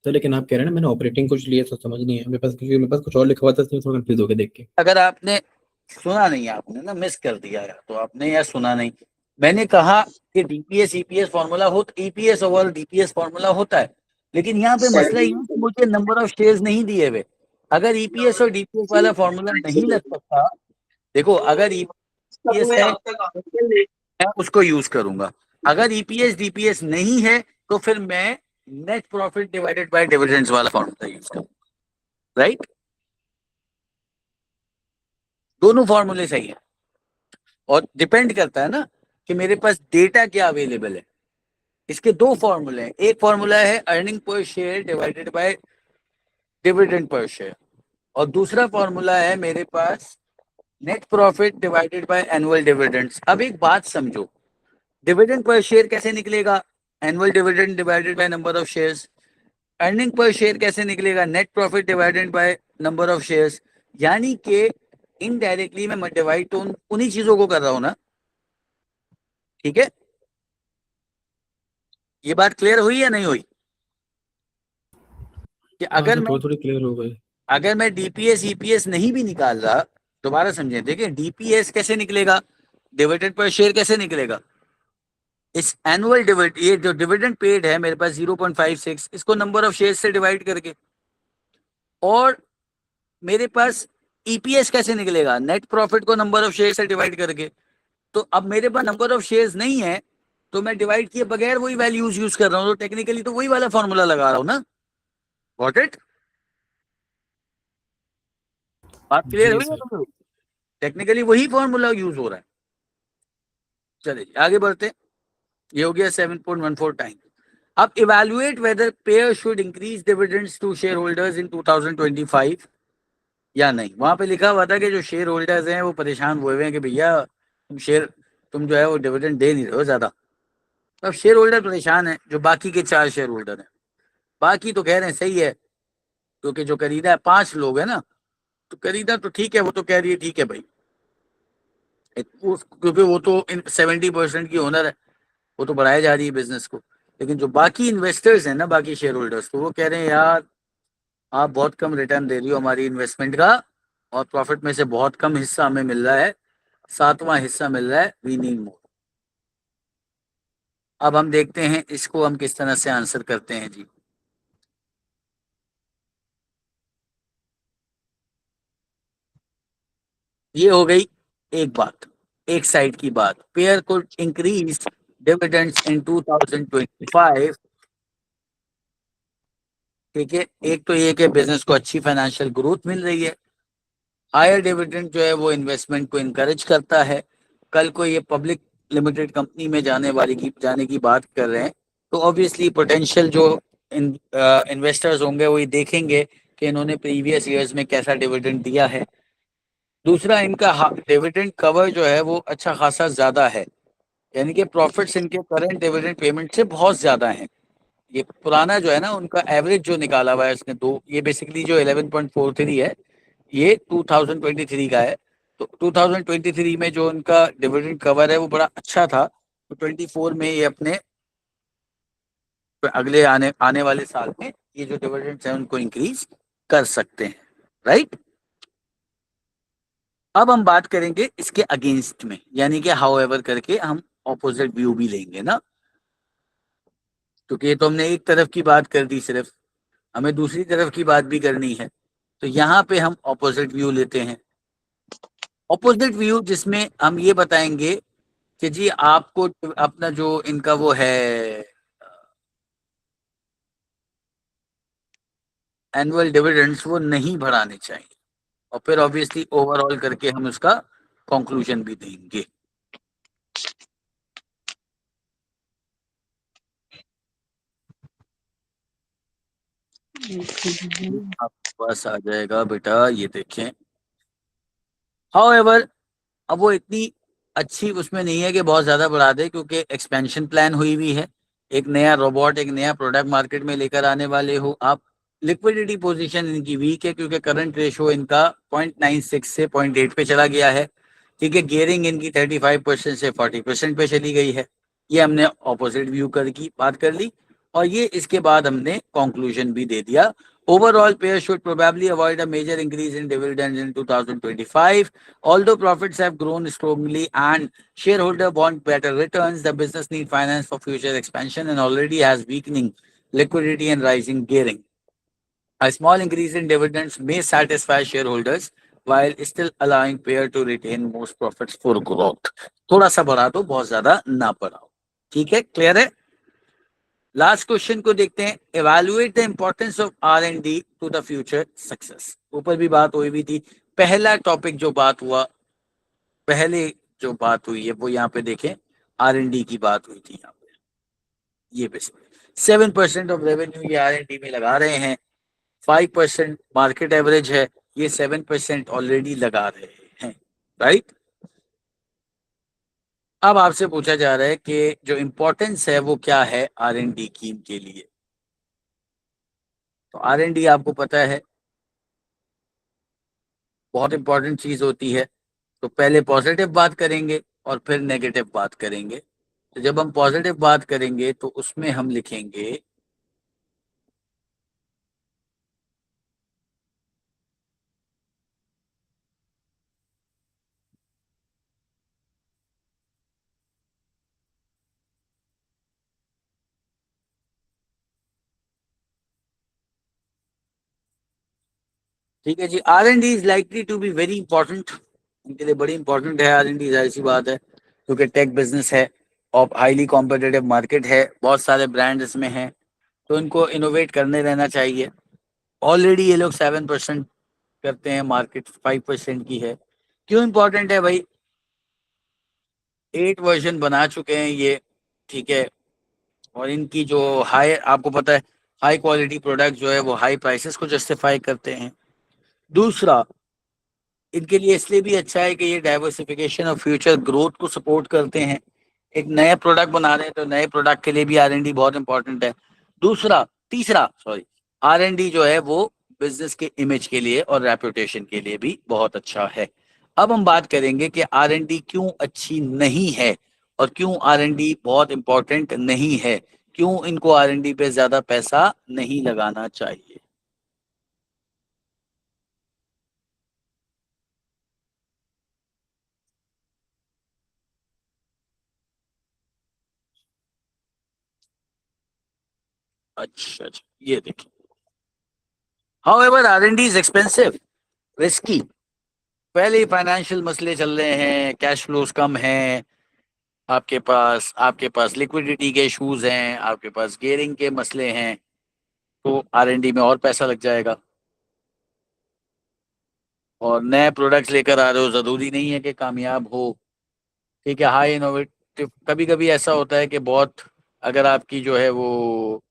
सर लेकिन आप कह रहे हैं ना मैंने ऑपरेटिंग कुछ लिया तो समझ नहीं है मेरे पास, क्योंकि मेरे पास कुछ और लिखा हुआ था, इसलिए थोड़ा कंफ्यूज हो गया देख के। अगर आपने सुना नहीं, आपने ना मिस कर दिया, या तो आपने या सुना नहीं। मैंने कहा कि डीपीएस ईपीएस फॉर्मूला हो, ईपीएस और डीपीएस फॉर्मूला होता है, लेकिन यहाँ पे मसला ये है कि मुझे नंबर ऑफ शेयर्स नहीं दिए हुए। अगर ईपीएस और डीपीएस वाला फॉर्मूला नहीं लग सकता, देखो अगर ईपीएस है तो मैं उसको यूज करूंगा, अगर ईपीएस डीपीएस नहीं है तो फिर मैं net profit divided bye dividends वाला फॉर्मूला यूज करूंगा। राइट, दोनों फॉर्मूले सही है, और डिपेंड करता है ना कि मेरे पास डेटा क्या अवेलेबल है। इसके दो फॉर्मूले हैं, एक फॉर्मूला है earning per share divided by dividend per share, और दूसरा फॉर्मूला है मेरे पास net profit divided by annual dividends. अब एक बात समझो, डिविडेंड पर शेयर कैसे निकलेगा? Annual dividend divided by number of shares. Earning per share कैसे निकलेगा? Net profit divided by number of shares. यानी कि इनडायरेक्टली मैं डिवाइड तो उन्हीं चीजों को कर रहा हूं ना। ठीक है, ये बात क्लियर हुई या नहीं हुई? कि हाँ सर थोड़ी थोड़ी क्लियर हो गई। अगर मैं डीपीएस ईपीएस नहीं भी निकाल रहा, दोबारा समझें, देखिए डीपीएस कैसे निकलेगा, डिविडेंड पर शेयर कैसे निकलेगा? इस एनुअल डिविड, ये जो डिविडेंड पेड है मेरे पास 0.56, इसको नंबर ऑफ शेयर से डिवाइड करके। और मेरे पास ईपीएस कैसे निकलेगा? नेट प्रॉफिट को नंबर ऑफ शेयर से डिवाइड करके। तो अब मेरे पास नंबर ऑफ शेयर्स नहीं है, तो मैं डिवाइड किए बगैर वही वैल्यूज यूज कर रहा हूँ, तो टेक्निकली तो वही वाला फॉर्मूला लगा रहा हूँ ना। Got it? बात क्लियर जी हुई सर। है? टेक्निकली वही फॉर्मूला यूज हो रहा है। चलिए आगे बढ़ते हैं। ये हो गया 7.14 टाइम। अब evaluate whether Pear should increase dividends to shareholders in 2025 या नहीं। वहां पे लिखा हुआ था कि जो शेयर होल्डर्स हैं वो परेशान हुए हुए हैं कि भैया तुम जो है वो डिविडेंड दे नहीं रहे हो ज्यादा। अब शेयर होल्डर परेशान है, जो बाकी के 4 शेयर होल्डर हैं। बाकी तो कह रहे हैं सही है, क्योंकि जो खरीदा है 5 लोग है ना, तो खरीदा तो ठीक है, वो तो कह रही है ठीक है भाई, क्योंकि वो तो 70% की ओनर है, वो तो बढ़ाई जा रही है बिजनेस को। लेकिन जो बाकी इन्वेस्टर्स हैं ना, बाकी शेयर होल्डर्स, तो वो कह रहे हैं यार आप बहुत कम रिटर्न दे रही हो हमारी इन्वेस्टमेंट का, और प्रॉफिट में से बहुत कम हिस्सा हमें मिल रहा है, 7वां हिस्सा मिल रहा है, वी नीड मोर। अब हम देखते हैं इसको हम किस तरह से आंसर करते हैं जी। ये हो गई एक बात, एक साइड की बात, पेयर को इंक्रीज डिविडेंड्स इन 2025। ठीक है, एक तो ये कि बिजनेस को अच्छी फाइनेंशियल ग्रोथ मिल रही है, हायर डिविडेंड जो है वो इन्वेस्टमेंट को इनकरेज करता है। कल को ये पब्लिक लिमिटेड कंपनी में जाने की बात कर रहे हैं, तो ऑब्वियसली पोटेंशियल जो इन्वेस्टर्स होंगे वो ये देखेंगे कि इन्होंने प्रीवियस ईयर्स में कैसा डिविडेंड दिया है। दूसरा, इनका डिविडेंड कवर जो है वो अच्छा खासा ज्यादा है, यानी कि प्रॉफिट्स इनके करंट डिविडेंड पेमेंट से बहुत ज्यादा हैं। ये पुराना जो है ना उनका एवरेज जो निकाला हुआ है इसने दो, ये बेसिकली जो 11.43 है, ये 2023 का है। तो 2023 में जो उनका डिविडेंड कवर है वो बड़ा अच्छा था, तो 24 में ये अपने अगले आने आने वाले साल में ये जो डिविडेंड है उनको इंक्रीज कर सकते हैं, राइट। अब हम बात करेंगे इसके अगेंस्ट में, यानी कि हाउ एवर करके हम ऑपोजिट व्यू भी लेंगे ना, क्योंकि ये तो हमने एक तरफ की बात कर दी सिर्फ, हमें दूसरी तरफ की बात भी करनी है। तो यहाँ पे हम ऑपोजिट व्यू लेते हैं। ऑपोजिट व्यू जिसमें हम ये बताएंगे कि जी आपको अपना जो इनका वो है एनुअल डिविडेंड्स वो नहीं बढ़ाने चाहिए, और फिर ऑब्वियसली ओवरऑल करके हम उसका कंक्लूजन भी देंगे। आपके पास आ जाएगा बेटा, ये देखें। हाउएवर, अब वो इतनी अच्छी उसमें नहीं है कि बहुत ज्यादा बढ़ा दे, क्योंकि एक्सपेंशन प्लान हुई हुई है, एक नया रोबोट एक नया प्रोडक्ट मार्केट में लेकर आने वाले हो आप। लिक्विडिटी पोजीशन इनकी वीक है, क्योंकि करंट रेशो इनका 0.96 से 0.8 पे चला गया है। ठीक है, गियरिंग इनकी 35% से 40% पे चली गई है। ये हमने ऑपोजिट व्यू कर की बात कर ली, और ये इसके बाद हमने कंक्लूजन भी दे दिया। Overall, pairs should probably avoid a major increase in dividends in 2025. Although profits have grown strongly and shareholder want better returns, the business need finance for future expansion and already has weakening liquidity and rising gearing. A small increase in dividends may satisfy shareholders while still allowing pair to retain most profits for growth. थोड़ा सा बढ़ा दो, बहुत ज्यादा ना बढ़ाओ। ठीक है, क्लियर है। लास्ट क्वेश्चन को देखते हैं। Evaluate the importance of R&D to the future success. ऊपर भी बात हुई भी थी। पहला टॉपिक जो बात हुआ, पहले जो बात हुई है वो यहाँ पे देखें, R&D की बात हुई थी यहाँ पे। ये बेसिकली 7% ऑफ रेवेन्यू ये R&D में लगा रहे हैं, 5% मार्केट एवरेज है, ये 7% ऑलरेडी लगा रहे हैं, राइट। अब आपसे पूछा जा रहा है कि जो इम्पोर्टेंस है वो क्या है R&D की इनके लिए। तो R&D आपको पता है बहुत इंपॉर्टेंट चीज होती है। तो पहले पॉजिटिव बात करेंगे और फिर नेगेटिव बात करेंगे। तो जब हम पॉजिटिव बात करेंगे तो उसमें हम लिखेंगे ठीक है जी, R&D is likely to be very important. इनके लिए बड़ी इंपॉर्टेंट है R&D, जाहिर सी बात है, क्योंकि टेक बिजनेस है और हाईली कॉम्पिटेटिव मार्केट है, बहुत सारे ब्रांड इसमें हैं, तो इनको इनोवेट करने रहना चाहिए। ऑलरेडी ये लोग 7% करते हैं, मार्केट 5% की है। क्यों इंपॉर्टेंट है भाई? 8 वर्जन बना चुके हैं ये, ठीक है, और इनकी जो हाई, आपको पता है हाई क्वालिटी प्रोडक्ट जो है वो हाई प्राइसेस को जस्टिफाई करते हैं। दूसरा, इनके लिए इसलिए भी अच्छा है कि ये डाइवर्सिफिकेशन और फ्यूचर ग्रोथ को सपोर्ट करते हैं। एक नया प्रोडक्ट बना रहे हैं तो नए प्रोडक्ट के लिए भी R&D बहुत इंपॉर्टेंट है। दूसरा, तीसरा सॉरी, R&D जो है वो बिजनेस के इमेज के लिए और रेपुटेशन के लिए भी बहुत अच्छा है। अब हम बात करेंगे कि R&D क्यों अच्छी नहीं है और क्यों R&D बहुत इंपॉर्टेंट नहीं है, क्यों इनको R&D पे ज्यादा पैसा नहीं लगाना चाहिए। अच्छा अच्छा, ये देखिए, however R&D is expensive, risky. पहले ही फाइनेंशियल मसले चल रहे हैं, कैश फ्लोज कम हैं, आपके पास लिक्विडिटी के इश्यूज हैं, आपके पास गियरिंग के मसले हैं, तो R&D में और पैसा लग जाएगा। और नए प्रोडक्ट्स लेकर आ रहे हो, जरूरी नहीं है कि कामयाब हो। ठीक है, हाई इनोवेटिव, कभी कभी ऐसा होता है कि बहुत, अगर आपकी जो है वो,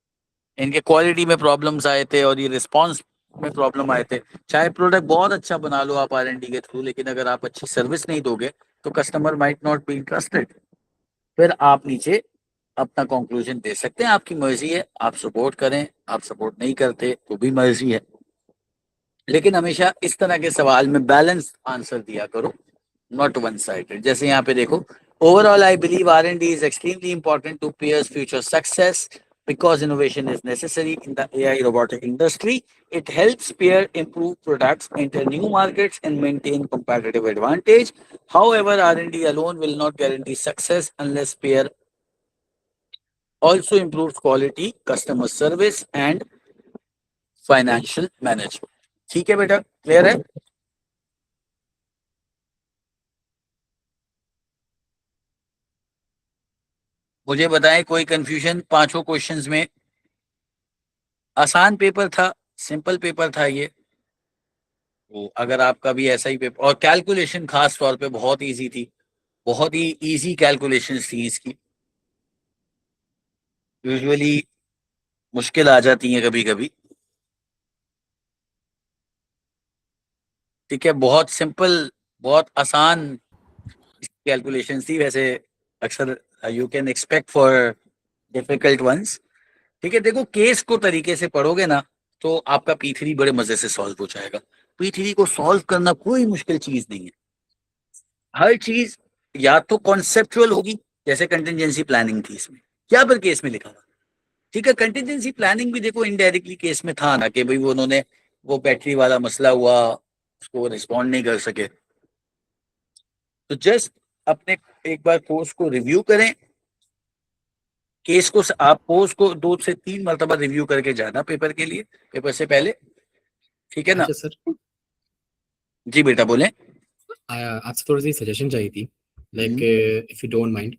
इनके क्वालिटी में प्रॉब्लम्स आए थे और ये रिस्पॉन्स में प्रॉब्लम आए थे। चाहे प्रोडक्ट बहुत अच्छा बना लो आप R&D के थ्रू, लेकिन अगर आप अच्छी सर्विस नहीं दोगे तो customer might not be interested. फिर आप नीचे अपना कंक्लूजन दे सकते हैं, आपकी मर्जी है, आप सपोर्ट करें, आप सपोर्ट नहीं करते तो भी मर्जी है। लेकिन हमेशा इस तरह के सवाल में बैलेंस आंसर दिया करो, नॉट वन साइडेड। जैसे यहाँ पे देखो, overall I believe R&D is extremely important to Pear's future success because innovation is necessary in the AI robotic industry. It helps Pear improve products, enter new markets, and maintain competitive advantage. However, R&D alone will not guarantee success unless Pear also improves quality, customer service, and financial management. ठीक है बेटा, clear है? मुझे बताएं कोई confusion पांचों questions में? आसान पेपर था, सिंपल पेपर था ये। तो अगर आपका भी ऐसा ही पेपर, और कैलकुलेशन खास तौर पे बहुत इजी थी, बहुत ही इजी कैलकुलेशंस थी इसकी। यूजुअली मुश्किल आ जाती हैं कभी कभी। ठीक है, बहुत सिंपल, बहुत आसान कैलकुलेशंस थी वैसे। अक्सर you can expect for difficult ones. ठीक है, देखो केस को तरीके से पढ़ोगे ना तो आपका P3 बड़े मजे से सॉल्व हो जाएगा। P3 को सॉल्व करना कोई मुश्किल चीज नहीं है। हर चीज या तो कॉन्सेप्चुअल होगी, जैसे कंटिजेंसी प्लानिंग थी इसमें, क्या पर केस में लिखा हुआ। ठीक है, कंटिजेंसी प्लानिंग भी देखो इनडायरेक्टली केस में था ना, कि भाई वो उन्होंने, वो बैटरी वाला मसला हुआ, उसको रिस्पॉन्ड नहीं कर सके। तो जस्ट अपने एक बार कोर्स को रिव्यू करें, केस को आप कोर्स को 2 से 3 मरतबा रिव्यू करके जाना पेपर के लिए, पेपर से पहले। ठीक है ना? अच्छा सर, जी बेटा बोले। आपसे थोड़ी सी सजेशन चाहिए थी, like hmm. If you don't mind.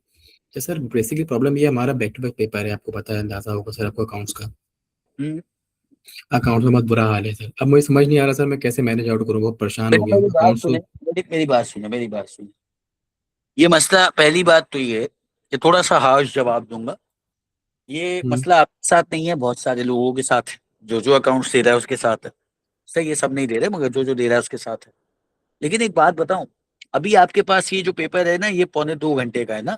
तो सर बेसिकली प्रॉब्लम ये हमारा बैक टू बैक पेपर है, आपको पता है, अंदाजा होगा सर आपको अकाउंट्स का। हम्म। अकाउंट में बहुत बुरा हाल है सर, अब मुझे समझ नहीं आ रहा सर मैं कैसे मैनेज आउट करूँ, बहुत परेशान हो बेटा गया हूँ मेरी बात अकाउंट्स सुने, तो। मेरी बात सुने। ये मसला, पहली बात तो ये, कि थोड़ा सा हार्श जवाब दूंगा, ये हम्म, मसला आपके साथ नहीं है, बहुत सारे लोगों के साथ है। जो जो अकाउंट्स दे रहा है उसके साथ है। सही, ये सब नहीं दे रहे, मगर जो जो दे रहा है उसके साथ है। लेकिन एक बात बताऊं, अभी आपके पास ये जो पेपर है ना, ये 2.25 घंटे का है ना,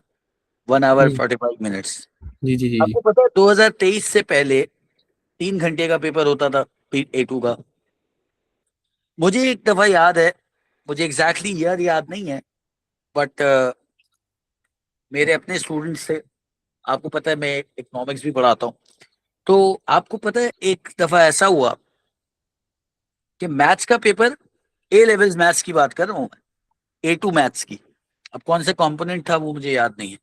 1 hour 45 minutes। जी जी जी जी। आपको पता है 2023 से पहले 3 घंटे का पेपर होता था A2 का। मुझे एक दफा याद है, मुझे एग्जैक्टली ईयर याद नहीं है, बट मेरे अपने स्टूडेंट्स थे, आपको पता है मैं इकोनॉमिक्स भी पढ़ाता हूँ, तो आपको पता है एक दफा ऐसा हुआ कि मैथ्स का पेपर, ए लेवल्स मैथ्स की बात कर रहा हूँ मैं, A2 मैथ्स की, अब कौन से कंपोनेंट था वो मुझे याद नहीं है,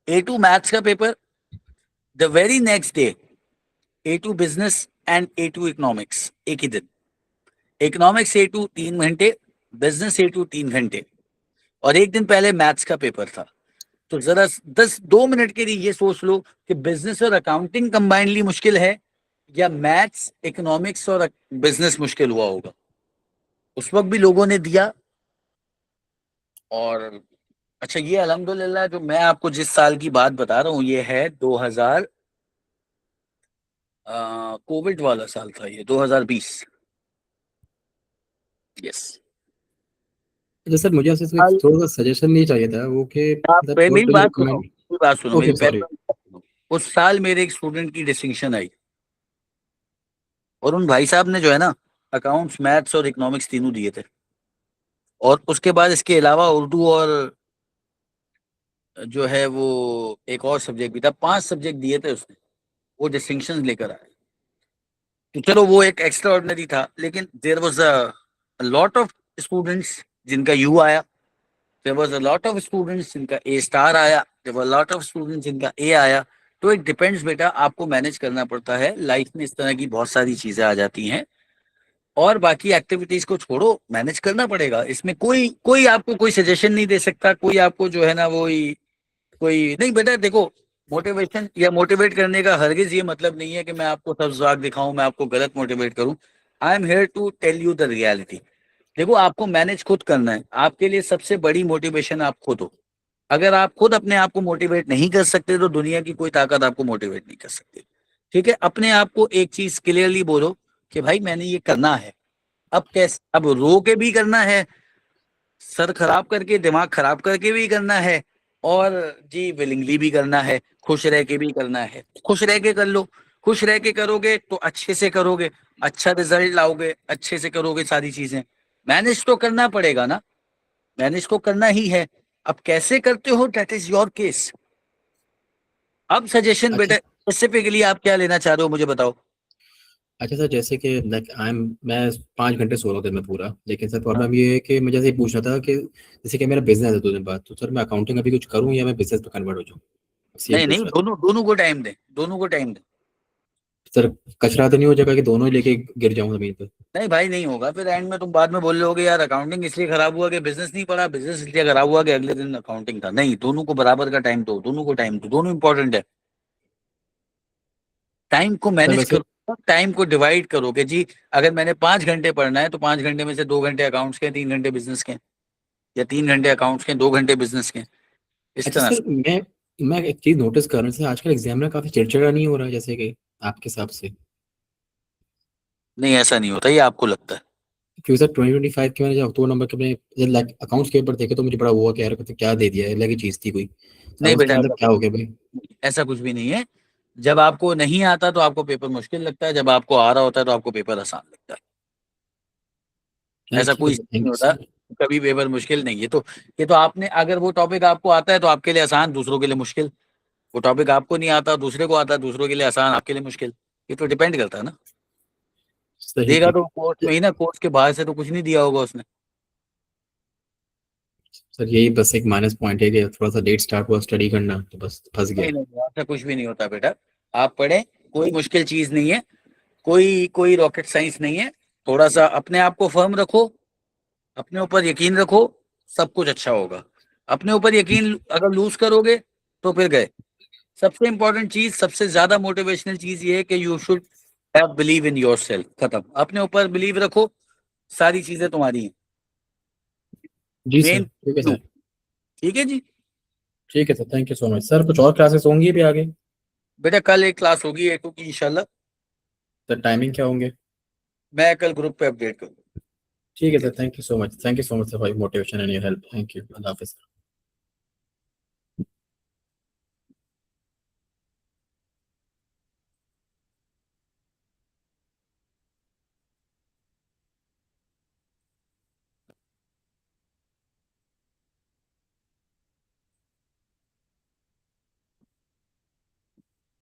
A2 मैथ्स का paper, the very next day A2 business and A2 economics एक ही दिन। इकोनॉमिक्स A2 3 घंटे, बिजनेस A2 3 घंटे, और एक दिन पहले मैथ्स का पेपर था। तो जरा 2 मिनट के लिए ये सोच लो कि बिजनेस और अकाउंटिंग कंबाइनली मुश्किल है, या मैथ्स इकोनॉमिक्स और बिजनेस मुश्किल हुआ होगा। उस वक्त भी लोगों ने दिया, और अच्छा, ये अल्हम्दुलिल्लाह जो मैं आपको जिस साल की बात बता रहा हूँ, ये है 2000, कोविड वाला साल था ये, 2020। यस। अच्छा सर, मुझे आपसे कोई थोड़ा सा सजेशन नहीं चाहिए था, वो कि आप मतलब व्हाट मेरी डू यू बात सुनो, रिकमेंड? मेरी बात सुनो, मेरी ओके, पहले सॉरी। बात सुनो। उस साल मेरे एक स्टूडेंट की डिस्टिंक्शन आई, और उन भाई साहब ने जो है ना, अकाउंट्स, मैथ्स और इकोनॉमिक्स तीनों दिए थे, और उसके बाद इसके अलावा उर्दू और जो है वो एक और सब्जेक्ट भी था, 5 सब्जेक्ट दिए थे उसने, वो डिस्टिंक्शन लेकर आए। तो चलो वो एक एक्स्ट्रा ऑर्डिनरी था, लेकिन there was a lot of students जिनका यू आया, there was a lot of students जिनका ए स्टार आया, देर वर लॉट ऑफ स्टूडेंट्स जिनका ए आया। तो इट डिपेंड्स बेटा, आपको मैनेज करना पड़ता है, लाइफ में इस तरह की बहुत सारी चीजें आ जाती हैं, और बाकी एक्टिविटीज को छोड़ो, मैनेज करना पड़ेगा। इसमें कोई कोई आपको कोई सजेशन नहीं दे सकता, कोई आपको जो है ना वो कोई नहीं बेटा। देखो, मोटिवेशन या मोटिवेट करने का हरगिज ये मतलब नहीं है कि मैं आपको सब जाग दिखाऊं, मैं आपको गलत मोटिवेट करूं। I am here to tell you the reality. देखो, आपको मैनेज खुद करना है, आपके लिए सबसे बड़ी मोटिवेशन आप खुद हो। अगर आप खुद अपने आप को मोटिवेट नहीं कर सकते, तो दुनिया की कोई ताकत आपको मोटिवेट नहीं कर सकती। ठीक है, अपने आप को एक चीज क्लियरली बोलो कि भाई मैंने ये करना है। अब कैसे, अब रो के भी करना है, सर खराब करके, दिमाग खराब करके भी करना है, और जी विलिंगली भी करना है, खुश रह के भी करना है। खुश रह के कर लो, खुश रह के करोगे तो अच्छे से करोगे, अच्छा रिजल्ट लाओगे, अच्छे से करोगे सारी चीजें। मैनेज तो करना पड़ेगा ना, मैनेज तो करना ही है। अब कैसे करते हो, दैट इज योर केस। अब सजेशन अच्छा। बेटा, स्पेसिफिकली आप क्या लेना चाह रहे हो, मुझे बताओ। अच्छा सर, जैसे कि लाइक मैं 5 घंटे सो रहा हूँ दिन में पूरा, लेकिन सर प्रॉब्लम ये है कि मुझे जैसे ये पूछना था कि जैसे कि मेरा बिजनेस है 2 दिन बाद, तो सर मैं अकाउंटिंग अभी कुछ करूँ या मैं बिजनेस पे कन्वर्ट हो जाऊँ? बस ये नहीं पूछ नहीं, रहा था। दोनों दोनों को टाइम दें, दोनों को टाइम दें। सर कचरा तो नहीं हो जाएगा कि दोनों ही लेके गिर जाऊँ जमीन पर? नहीं भाई, नहीं होगा, फिर एंड में तुम बाद में बोल रहे यार अकाउंटिंग इसलिए खराब हुआ कि बिजनेस नहीं पढ़ा, बिजनेस इसलिए खराब हुआ कि अगले दिन अकाउंटिंग था। नहीं, दोनों को बराबर का टाइम दो, दोनों को टाइम दो, दोनों इंपॉर्टेंट है। टाइम को सर मैनेज वैसे करो, टाइम को डिवाइड करो कि जी, अगर मैंने 5 घंटे पढ़ना है, तो 5 घंटे में से 2 घंटे अकाउंट्स के, 3 घंटे बिजनेस के, या 3 घंटे अकाउंट्स के, 2 घंटे बिजनेस के, इस अच्छा तरह सर, से। मैं एक चीज नोटिस कर रहा हूँ, जैसे आजकल एग्जाम में काफी चिड़चिड़ा नहीं हो रहा है जैसे कि आपके हिसाब से? नहीं, ऐसा नहीं होता, ये आपको लगता है। क्योंकि सर 2025 के मैंने जब अक्टूबर नंबर के अपने लाइक अकाउंट्स के ऊपर देखे तो मुझे बड़ा हुआ कि यार मतलब क्या दे दिया है, अलग ही चीज थी कोई। अब नहीं उसके बेटा, अंदर ऐसा क्या कुछ हो गया भाई? ऐसा कुछ भी नहीं है। जब आपको नहीं आता तो आपको पेपर मुश्किल लगता है, जब आपको आ रहा होता है तो आपको पेपर आसान लगता है। नहीं ऐसा ठीक है कोई सर, नहीं थैंक यू होता, सर। कभी पेपर मुश्किल नहीं है। तो ये तो आपने, अगर वो टॉपिक आपको आता है तो आपके लिए आसान, दूसरों के लिए मुश्किल। वो टॉपिक आपको नहीं आता, दूसरे को आता है, दूसरों के लिए आसान, आपके लिए मुश्किल। ये तो डिपेंड करता है ना। सही देगा ठीक तो कोर्स है। में ही ना, कोर्स के बाहर से तो कुछ नहीं दिया होगा उसने। सर यही बस एक माइनस पॉइंट है कि थोड़ा सा लेट स्टार्ट हुआ स्टडी करना, तो बस फंस नहीं गया। नहीं नहीं, ऐसा कुछ भी नहीं होता बेटा। आप पढ़ें, कोई मुश्किल चीज नहीं है, कोई कोई रॉकेट साइंस नहीं है। थोड़ा सा अपने आप को फर्म रखो, अपने ऊपर यकीन रखो, सब कुछ अच्छा होगा। अपने ऊपर यकीन अगर लूज करोगे तो फिर गए। सबसे इंपॉर्टेंट चीज, सबसे ज्यादा मोटिवेशनल चीज ये है कि you should have believe in your self. खत्म, अपने ऊपर बिलीव रखो, सारी चीजें तुम्हारी हैं। जी सर, मेन, ठीक है सर। ठीक है जी। ठीक है sir, thank you so much sir. कुछ और क्लासेस होंगी भी आगे? बेटा कल एक क्लास होगी, 8 की इंशाल्लाह। सर टाइमिंग क्या होंगे? मैं कल ग्रुप पे अपडेट करूँ। ठीक है sir, thank you so much, thank you so much sir for motivation and your help, thank you, अल्लाह हाफिज़।